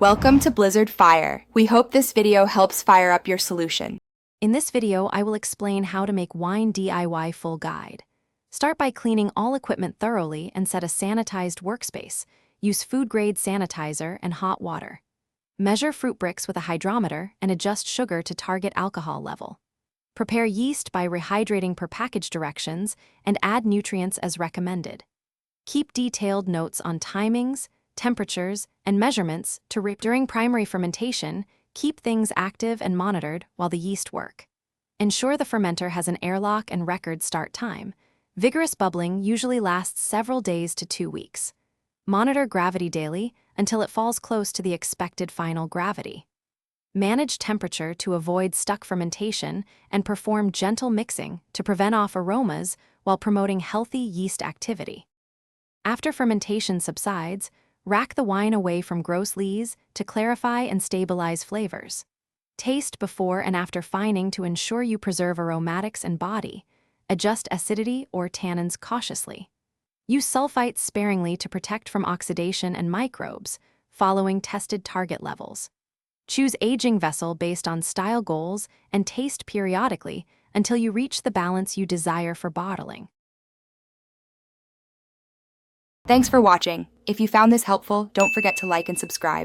Welcome to Blizzard Fire. We hope this video helps fire up your solution. In this video, I will explain how to make wine DIY full guide. Start by cleaning all equipment thoroughly and set a sanitized workspace. Use food-grade sanitizer and hot water. Measure fruit bricks with a hydrometer and adjust sugar to target alcohol level. Prepare yeast by rehydrating per package directions and add nutrients as recommended. Keep detailed notes on timings, temperatures, and measurements to during primary fermentation. Keep things active and monitored while the yeast work. Ensure the fermenter has an airlock and record start time. Vigorous bubbling usually lasts several days to 2 weeks. Monitor gravity daily until it falls close to the expected final gravity. Manage temperature to avoid stuck fermentation and perform gentle mixing to prevent off aromas while promoting healthy yeast activity. After fermentation subsides, rack the wine away from gross lees to clarify and stabilize flavors. Taste before and after fining to ensure you preserve aromatics and body. Adjust acidity or tannins cautiously. Use sulfites sparingly to protect from oxidation and microbes, following tested target levels. Choose aging vessel based on style goals and taste periodically until you reach the balance you desire for bottling. Thanks for watching. If you found this helpful, don't forget to like and subscribe.